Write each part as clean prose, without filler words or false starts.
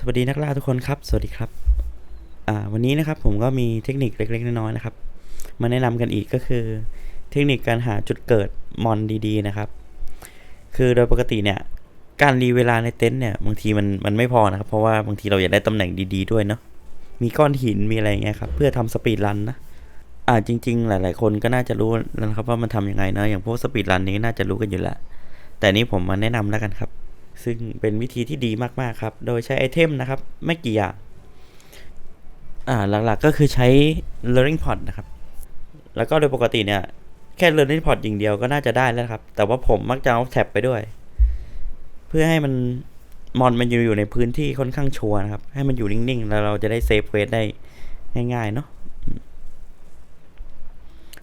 สวัสดีนักล่าทุกคนครับสวัสดีครับวันนี้นะครับผมก็มีเทคนิคเล็กๆน้อยๆนะครับมาแนะนำกันอีกก็คือเทคนิคการหาจุดเกิดมอนดีๆนะครับคือโดยปกติเนี่ยการรีเวลาในเต็นท์เนี่ยบางทีมันไม่พอนะครับเพราะว่าบางทีเราอยากได้ตำแหน่งดีๆด้วยเนาะมีก้อนหินมีอะไรเงี้ยครับเพื่อทำสปีดรันนะจริงๆหลายๆคนก็น่าจะรู้แล้วนะครับว่ามันทำยังไงเนาะอย่างพวกสปีดรันนี้น่าจะรู้กันอยู่แล้วแต่นี้ผมมาแนะนำแล้วกันครับซึ่งเป็นวิธีที่ดีมากๆครับโดยใช้ไอเทมนะครับไม่กี่อย่างหลักๆก็คือใช้ learning pod นะครับแล้วก็โดยปกติเนี่ยแค่ learning pod อย่างเดียวก็น่าจะได้แล้วครับแต่ว่าผมมักจะเอาแท็บไปด้วยเพื่อให้มันมอนมันอยู่ในพื้นที่ค่อนข้างชัวร์นะครับให้มันอยู่นิ่งๆแล้วเราจะได้เซฟเควสได้ง่ายๆเนาะ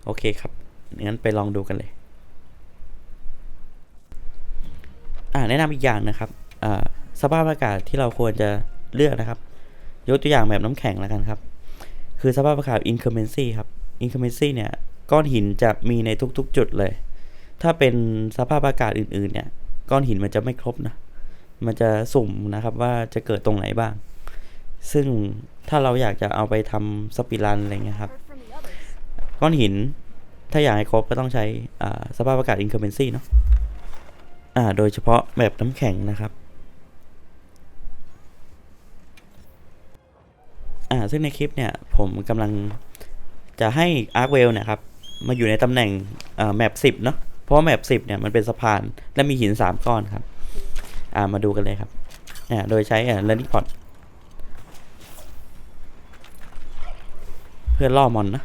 โอเคครับงั้นไปลองดูกันเลยแนะนำอีกอย่างนะครับสภาพอากาศที่เราควรจะเลือกนะครับยกตัวอย่างแบบน้ำแข็งแล้วกันครับคือสภาพอากาศ inclemency ครับ inclemency เนี่ยก้อนหินจะมีในทุกๆจุดเลยถ้าเป็นสภาพอากาศอื่นๆเนี่ยก้อนหินมันจะไม่ครบนะมันจะสุ่มนะครับว่าจะเกิดตรงไหนบ้างซึ่งถ้าเราอยากจะเอาไปทำสปิรันอะไรเงี้ยครับก้อนหินถ้าอยากให้ครบก็ต้องใช้สภาพอากาศ inclemency เนาะโดยเฉพาะแบบน้ำแข็งนะครับซึ่งในคลิปเนี่ยผมกำลังจะให้ Arkwell เนี่ยครับมาอยู่ในตำแหน่งแมป10เนาะเพราะว่าแมป10เนี่ยมันเป็นสะพานและมีหิน3ก้อนครับมาดูกันเลยครับโดยใช้ learning pod เพื่อล่อมอนนะ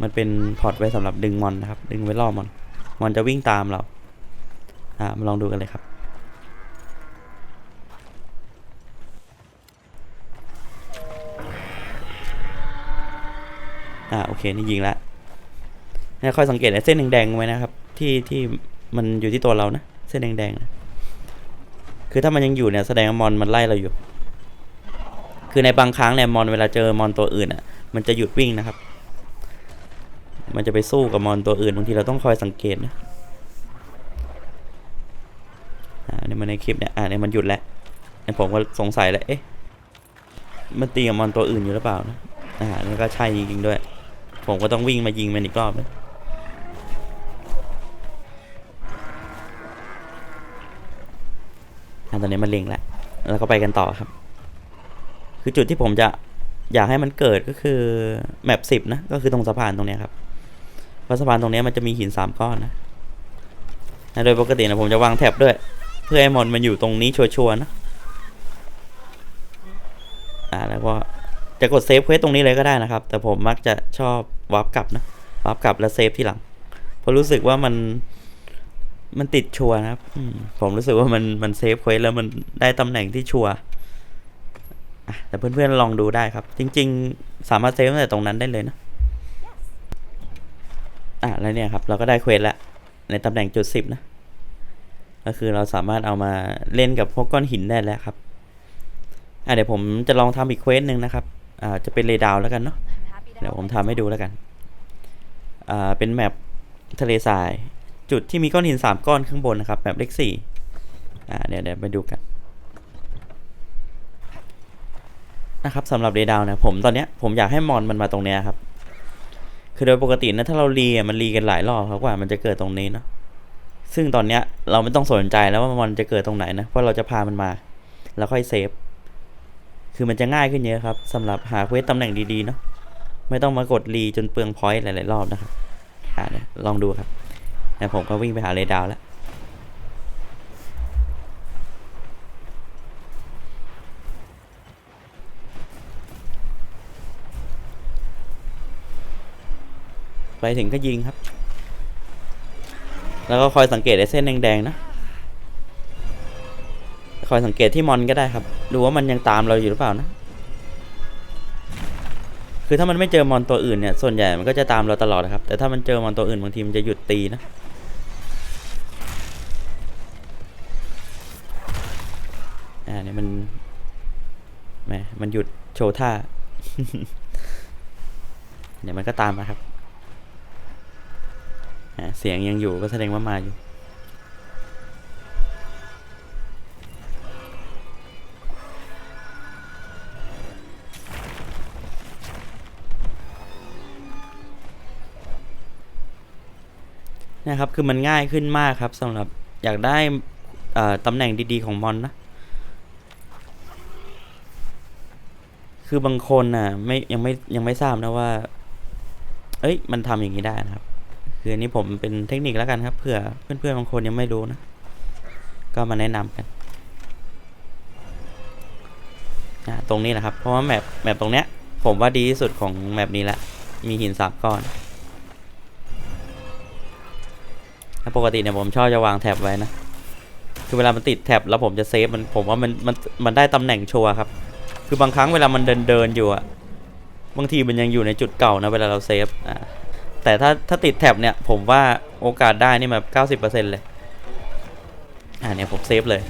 มันเป็นพอร์ตไว้สำหรับดึงมอนนะครับดึงไว้ล่อมอนจะวิ่งตามเรามาลองดูกันเลยครับโอเคนี่ยิงแล้วคอยสังเกตเส้นแดงๆไว้นะครับที่มันอยู่ที่ตัวเรานะเส้นแดงๆนะคือถ้ามันยังอยู่เนี่ยแสดงว่ามอนมันไล่เราอยู่คือในบางครั้งเนี่ยมอนเวลาเจอมอนตัวอื่นมันจะหยุดวิ่งนะครับมันจะไปสู้กับมอนตัวอื่นบางทีเราต้องคอยสังเกตนะเนี่ยมันในคลิปเนี่ยเนี่ยมันหยุดแล้วเนี่ยผมก็สงสัยแล้วมันตีกับมอนตัวอื่นอยู่หรือเปล่านะแล้วก็ใช่จริงๆด้วยผมก็ต้องวิ่งมายิงมันอีกรอบนะตอนนี้มันเล็งแล้วก็ไปกันต่อครับคือจุดที่ผมจะอยากให้มันเกิดก็คือแมป10นะก็คือตรงสะพานตรงนี้ครับเพราะสะพานตรงนี้มันจะมีหิน3ก้อนนะโดยปกตินะผมจะวางแท็บด้วยเพื่อให้มอนมันอยู่ตรงนี้ชัวร์ๆนะแล้วก็จะกดเซฟเควสตรงนี้เลยก็ได้นะครับแต่ผมมักจะชอบวาร์ปกลับนะวาร์ปกลับแล้วเซฟทีหลังเพราะรู้สึกว่ามันติดชัวร์นะครับผมรู้สึกว่ามันเซฟเควสแล้วมันได้ตำแหน่งที่ชัวร์แต่เพื่อนๆลองดูได้ครับจริงๆสามารถเซฟตั้งแต่ตรงนั้นได้เลยนะแล้วเนี่ยครับเราก็ได้เควสแล้วในตำแหน่งจุด10นะก็คือเราสามารถเอามาเล่นกับพวกก้อนหินได้แล้วครับเดี๋ยวผมจะลองทำอีกเควสหนึ่งนะครับจะเป็นเรดาวแล้วกันเนาะเดี๋ยวผมทำให้ดูแล้วกันเป็นแมปทะเลทรายจุดที่มีก้อนหิน3ก้อนข้างบนนะครับแบบเลข4เดี๋ยวไปดูกันนะครับสำหรับเรดาวนะตอนนี้ผมอยากให้มอนมันมาตรงนี้ครับคือโดยปกตินะถ้าเรามันรีกันหลายรอบครับกว่ามันจะเกิดตรงนี้เนาะซึ่งตอนเนี้ยเราไม่ต้องสนใจแล้วว่ามันจะเกิดตรงไหนนะเพราะเราจะพามันมาแล้วค่อยเซฟคือมันจะง่ายขึ้นเยอะครับสำหรับหาเควสตำแหน่งดีๆเนาะไม่ต้องมากดรีจนเปลืองพอยต์หลายๆรอบนะครับเนี่ยลองดูครับผมก็วิ่งไปหาเรดาวแล้วไปถึงก็ยิงครับแล้วก็คอยสังเกตไอ้เส้นแดงๆนะคอยสังเกตที่มอนก็ได้ครับดูว่ามันยังตามเราอยู่หรือเปล่านะคือถ้ามันไม่เจอมอนตัวอื่นเนี่ยส่วนใหญ่มันก็จะตามเราตลอดนะครับแต่ถ้ามันเจอมอนตัวอื่นบางทีมันจะหยุดตีนะเนี่ยมันหยุดโชว์ท่า เดี๋ยวมันก็ตามมาครับเสียงยังอยู่ก็แสดงว่ามาอยู่ นะครับคือมันง่ายขึ้นมากครับสำหรับอยากได้ตำแหน่งดีๆของมอนนะคือบางคนน่ะยังไม่ทราบนะว่าเอ้ยมันทำอย่างนี้ได้นะครับคืออันนี้ผมเป็นเทคนิคแล้วกันครับเผื่อเพื่อนๆบางคนยังไม่รู้นะก็มาแนะนำกันตรงนี้แหละครับเพราะว่าแมปตรงเนี้ยผมว่าดีที่สุดของแมปนี้แหละมีหิน3 ก้อนแล้วปกติเนี่ยผมชอบจะวางแท็บไว้นะคือเวลามันติดแท็บแล้วผมจะเซฟผมว่ามันได้ตำแหน่งชัวร์ครับคือบางครั้งเวลามันเดินอยู่อะบางทีมันยังอยู่ในจุดเก่านะเวลาเราเซฟแต่ถ้าติดแท็บเนี่ยผมว่าโอกาสได้นี่แบบ90%เลยเนี่ยผมเซฟเลย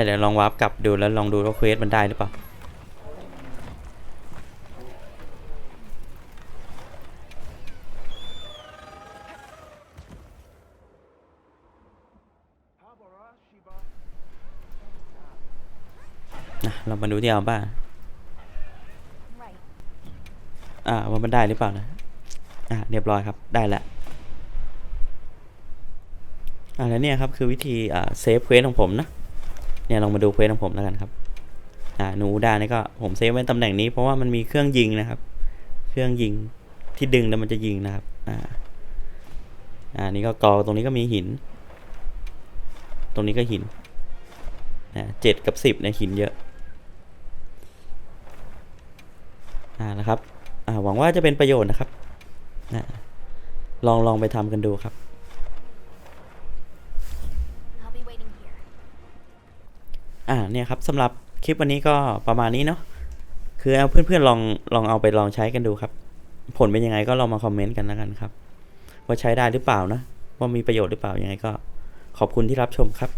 เดี๋ยวลองวาร์ปกลับดูแล้วลองดูว่าเควสมันได้หรือเปล่าเรามาดูที่เอาบ้างว่ามันได้หรือเปล่านะเรียบร้อยครับได้แล้วแล้วเนี่ยครับคือวิธีเซฟเควสของผมนะเนี่ยลองมาดูเควสของผมแล้วกันครับหนูได้นี่ก็ผมเซฟไว้ตำแหน่งนี้เพราะว่ามันมีเครื่องยิงนะครับเครื่องยิงที่ดึงแล้วมันจะยิงนะครับนี่ก็กอตรงนี้ก็มีหินตรงนี้ก็หิน7 กับ 10ในหินเยอะนะครับหวังว่าจะเป็นประโยชน์นะครับลองไปทำกันดูครับเนี่ยครับสำหรับคลิปวันนี้ก็ประมาณนี้เนาะคือเอาเพื่อนๆลองเอาไปลองใช้กันดูครับผลเป็นยังไงก็ลองมาคอมเมนต์กันแล้วกันครับว่าใช้ได้หรือเปล่านะว่ามีประโยชน์หรือเปล่ายังไงก็ขอบคุณที่รับชมครับ